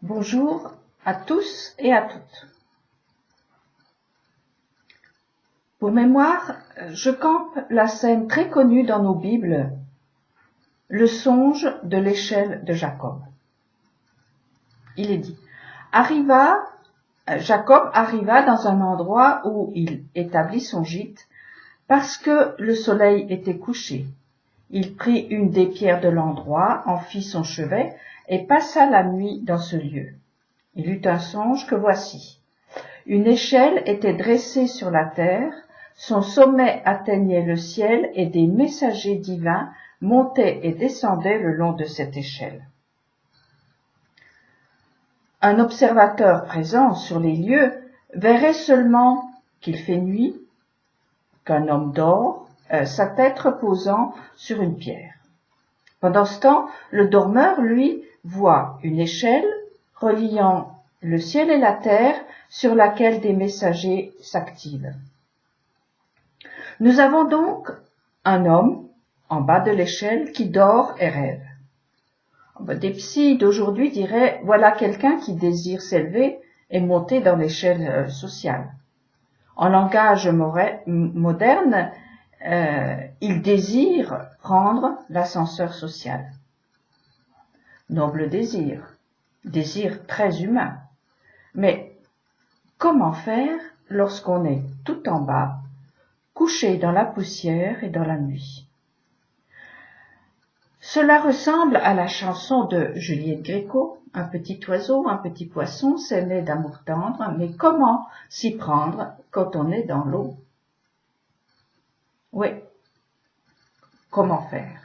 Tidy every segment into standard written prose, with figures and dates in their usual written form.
Bonjour à tous et à toutes. Pour mémoire, je campe la scène très connue dans nos Bibles, le songe de l'échelle de Jacob. Il est dit, Jacob arriva dans un endroit où il établit son gîte parce que le soleil était couché. Il prit une des pierres de l'endroit, en fit son chevet et passa la nuit dans ce lieu. Il eut un songe que voici. Une échelle était dressée sur la terre, son sommet atteignait le ciel et des messagers divins montaient et descendaient le long de cette échelle. Un observateur présent sur les lieux verrait seulement qu'il fait nuit, qu'un homme dort, sa tête reposant sur une pierre. Pendant ce temps, le dormeur, lui, voit une échelle reliant le ciel et la terre sur laquelle des messagers s'activent. Nous avons donc un homme en bas de l'échelle qui dort et rêve. Des psys d'aujourd'hui diraient « voilà quelqu'un qui désire s'élever et monter dans l'échelle sociale ». En langage moderne, il désire prendre l'ascenseur social. Noble désir très humain. Mais comment faire lorsqu'on est tout en bas, couché dans la poussière et dans la nuit? Cela ressemble à la chanson de Juliette Gréco, « Un petit oiseau, un petit poisson, s'aimer d'amour tendre, mais comment s'y prendre quand on est dans l'eau ?» Oui, comment faire?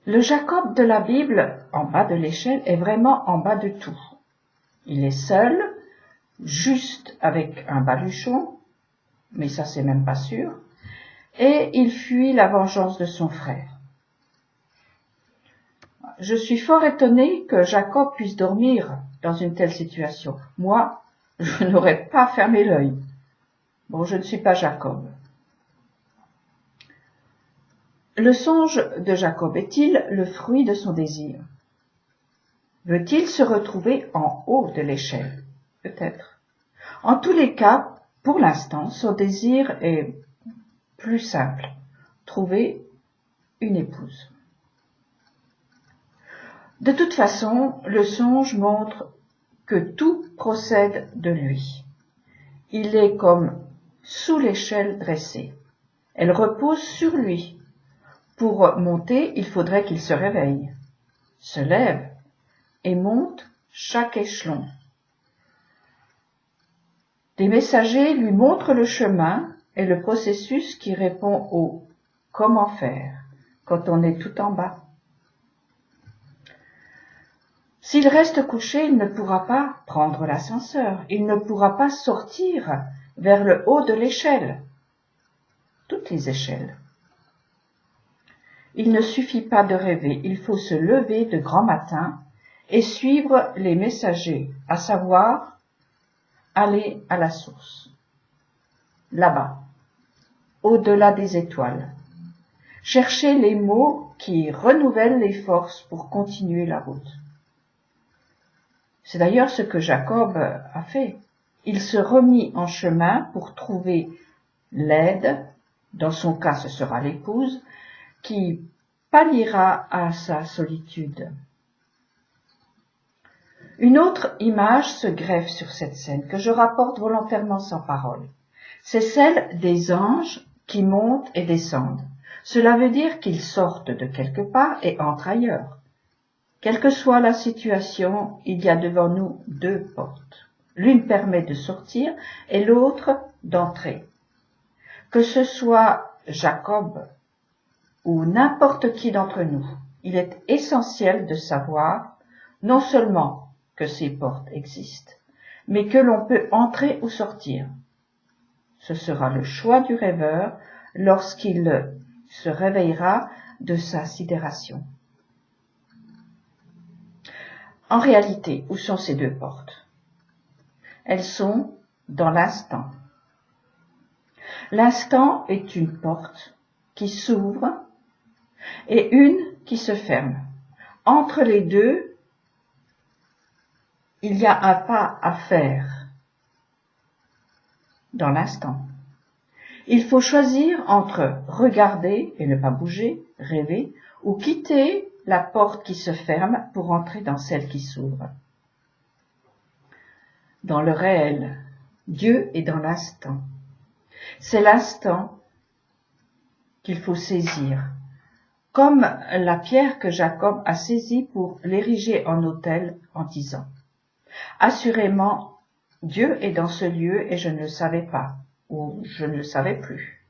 Le Jacob de la Bible, en bas de l'échelle, est vraiment en bas de tout. Il est seul, juste avec un baluchon, mais ça c'est même pas sûr, et il fuit la vengeance de son frère. Je suis fort étonné que Jacob puisse dormir dans une telle situation. Moi, je n'aurais pas fermé l'œil. Bon, je ne suis pas Jacob. Le songe de Jacob est-il le fruit de son désir? Veut-il se retrouver en haut de l'échelle? Peut-être. En tous les cas, pour l'instant, son désir est plus simple. Trouver une épouse. De toute façon, le songe montre que tout procède de lui. Il est comme sous l'échelle dressée. Elle repose sur lui. Pour monter, il faudrait qu'il se réveille, se lève et monte chaque échelon. Des messagers lui montrent le chemin et le processus qui répond au « comment faire » quand on est tout en bas. S'il reste couché, il ne pourra pas prendre l'ascenseur, il ne pourra pas sortir vers le haut de l'échelle, toutes les échelles. Il ne suffit pas de rêver, il faut se lever de grand matin et suivre les messagers, à savoir aller à la source, là-bas, au-delà des étoiles. Chercher les mots qui renouvellent les forces pour continuer la route. C'est d'ailleurs ce que Jacob a fait. Il se remit en chemin pour trouver l'aide, dans son cas ce sera l'épouse, qui palliera à sa solitude. Une autre image se greffe sur cette scène que je rapporte volontairement sans parole. C'est celle des anges qui montent et descendent. Cela veut dire qu'ils sortent de quelque part et entrent ailleurs. Quelle que soit la situation, il y a devant nous deux portes. L'une permet de sortir et l'autre d'entrer. Que ce soit Jacob ou n'importe qui d'entre nous, il est essentiel de savoir non seulement que ces portes existent, mais que l'on peut entrer ou sortir. Ce sera le choix du rêveur lorsqu'il se réveillera de sa sidération. En réalité, où sont ces deux portes? Elles sont dans l'instant. L'instant est une porte qui s'ouvre et une qui se ferme. Entre les deux, il y a un pas à faire dans l'instant. Il faut choisir entre regarder et ne pas bouger, rêver, ou quitter la porte qui se ferme pour entrer dans celle qui s'ouvre. Dans le réel, Dieu est dans l'instant. C'est l'instant qu'il faut saisir, comme la pierre que Jacob a saisie pour l'ériger en autel en disant « Assurément, Dieu est dans ce lieu et je ne le savais pas, ou je ne le savais plus. »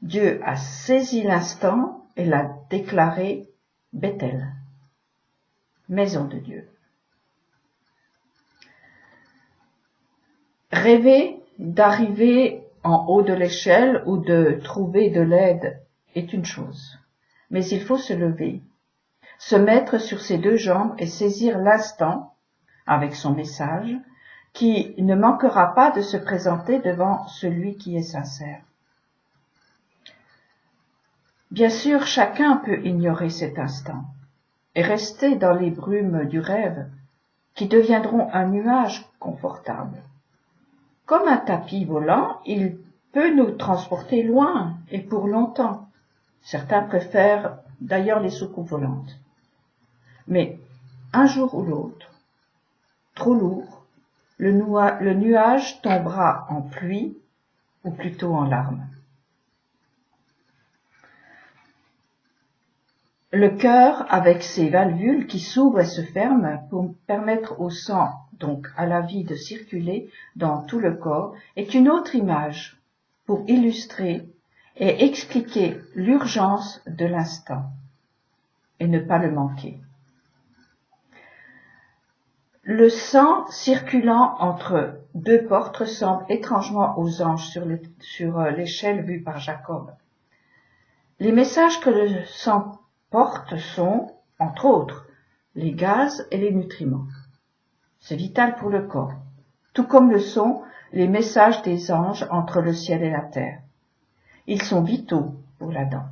Dieu a saisi l'instant et l'a déclaré Bethel, maison de Dieu. Rêver d'arriver en haut de l'échelle ou de trouver de l'aide est une chose, mais il faut se lever, se mettre sur ses deux jambes et saisir l'instant avec son message qui ne manquera pas de se présenter devant celui qui est sincère. Bien sûr, chacun peut ignorer cet instant et rester dans les brumes du rêve qui deviendront un nuage confortable. Comme un tapis volant, il peut nous transporter loin et pour longtemps. Certains préfèrent d'ailleurs les soucoupes volantes. Mais un jour ou l'autre, trop lourd, le nuage tombera en pluie ou plutôt en larmes. Le cœur, avec ses valvules qui s'ouvrent et se ferment pour permettre au sang, donc à la vie, de circuler dans tout le corps, est une autre image pour illustrer et expliquer l'urgence de l'instant et ne pas le manquer. Le sang circulant entre deux portes ressemble étrangement aux anges sur l'échelle vue par Jacob. Les messages que le sang porte sont, entre autres, les gaz et les nutriments. C'est vital pour le corps, tout comme le sont les messages des anges entre le ciel et la terre. Ils sont vitaux pour l'Adam.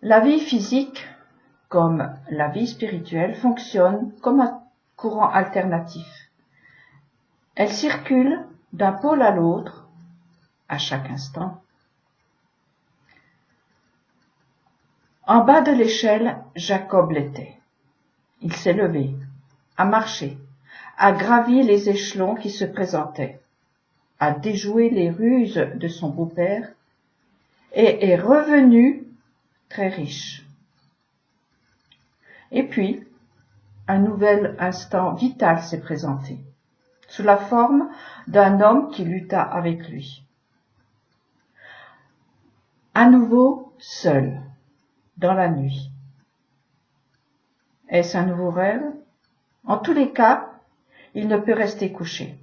La vie physique, comme la vie spirituelle, fonctionne comme un courant alternatif. Elle circule d'un pôle à l'autre à chaque instant. En bas de l'échelle, Jacob l'était. Il s'est levé, a marché, a gravi les échelons qui se présentaient, a déjoué les ruses de son beau-père et est revenu très riche. Et puis, un nouvel instant vital s'est présenté, sous la forme d'un homme qui lutta avec lui. À nouveau seul, dans la nuit. Est-ce un nouveau rêve? En tous les cas, il ne peut rester couché.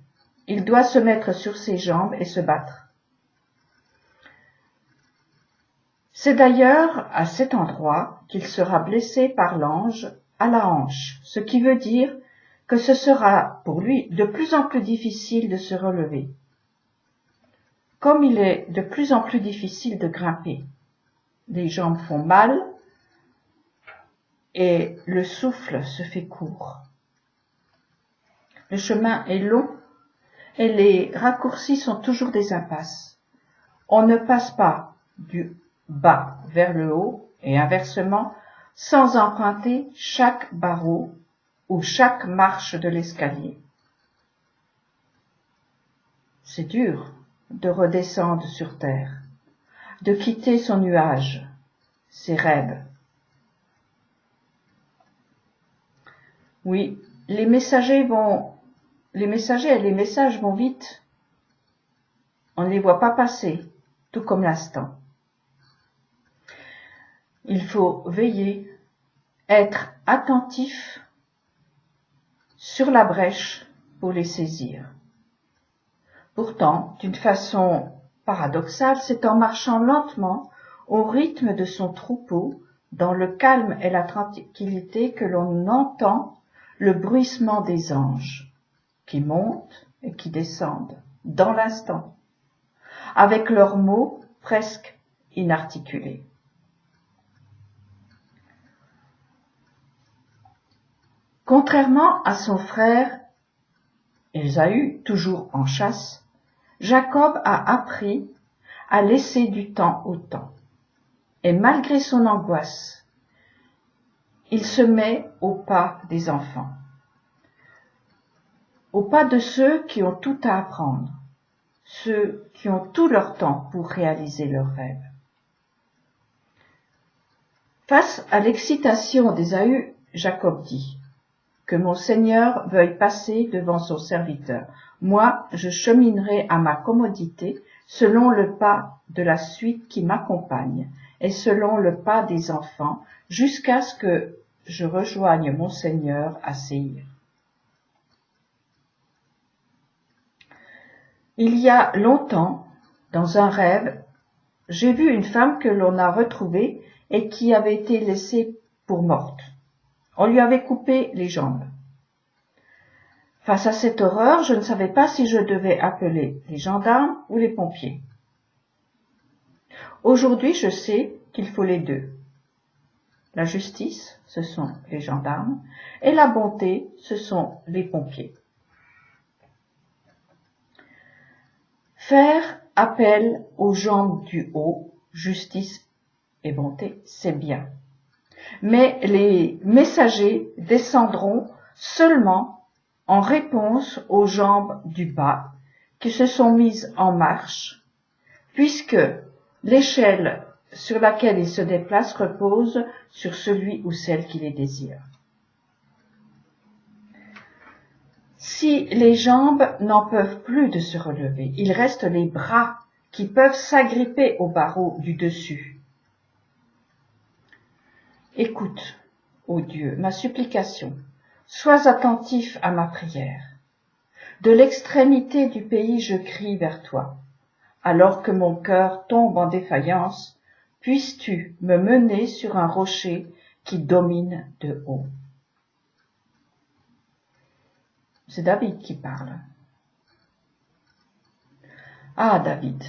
Il doit se mettre sur ses jambes et se battre. C'est d'ailleurs à cet endroit qu'il sera blessé par l'ange à la hanche, ce qui veut dire que ce sera pour lui de plus en plus difficile de se relever, comme il est de plus en plus difficile de grimper. Les jambes font mal et le souffle se fait court. Le chemin est long et les raccourcis sont toujours des impasses. On ne passe pas du bas vers le haut et inversement sans emprunter chaque barreau ou chaque marche de l'escalier. C'est dur de redescendre sur terre, de quitter son nuage, ses rêves. Oui, les messagers et les messages vont vite. On ne les voit pas passer, tout comme l'instant. Il faut veiller, être attentif sur la brèche pour les saisir. Pourtant, d'une façon paradoxale, c'est en marchant lentement au rythme de son troupeau, dans le calme et la tranquillité, que l'on entend le bruissement des anges qui montent et qui descendent dans l'instant, avec leurs mots presque inarticulés. Contrairement à son frère Ésaü, toujours en chasse, Jacob a appris à laisser du temps au temps. Et malgré son angoisse, il se met au pas des enfants, au pas de ceux qui ont tout à apprendre, ceux qui ont tout leur temps pour réaliser leurs rêves. Face à l'excitation d'Ésaü, Jacob dit : que mon Seigneur veuille passer devant son serviteur. Moi, je cheminerai à ma commodité, selon le pas de la suite qui m'accompagne, et selon le pas des enfants, jusqu'à ce que je rejoigne mon Seigneur à Séhir. Il y a longtemps, dans un rêve, j'ai vu une femme que l'on a retrouvée et qui avait été laissée pour morte. On lui avait coupé les jambes. Face à cette horreur, je ne savais pas si je devais appeler les gendarmes ou les pompiers. Aujourd'hui, je sais qu'il faut les deux. La justice, ce sont les gendarmes, et la bonté, ce sont les pompiers. Faire appel aux jambes du haut, justice et bonté, c'est bien. Mais les messagers descendront seulement en réponse aux jambes du bas qui se sont mises en marche, puisque l'échelle sur laquelle ils se déplacent repose sur celui ou celle qui les désire. Si les jambes n'en peuvent plus de se relever, il reste les bras qui peuvent s'agripper aux barreaux du dessus. Écoute, ô Dieu, ma supplication, sois attentif à ma prière. De l'extrémité du pays je crie vers toi. Alors que mon cœur tombe en défaillance, puisses-tu me mener sur un rocher qui domine de haut. C'est David qui parle. Ah, David,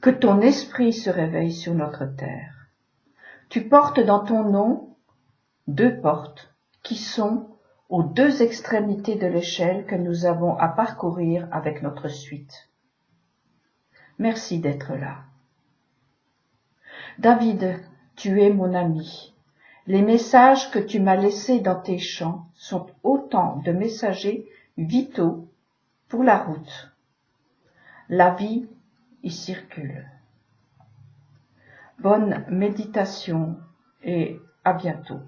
que ton esprit se réveille sur notre terre. Tu portes dans ton nom 2 portes qui sont aux 2 extrémités de l'échelle que nous avons à parcourir avec notre suite. Merci d'être là. David, tu es mon ami. Les messages que tu m'as laissés dans tes chants sont autant de messagers vitaux pour la route. La vie y circule. Bonne méditation et à bientôt.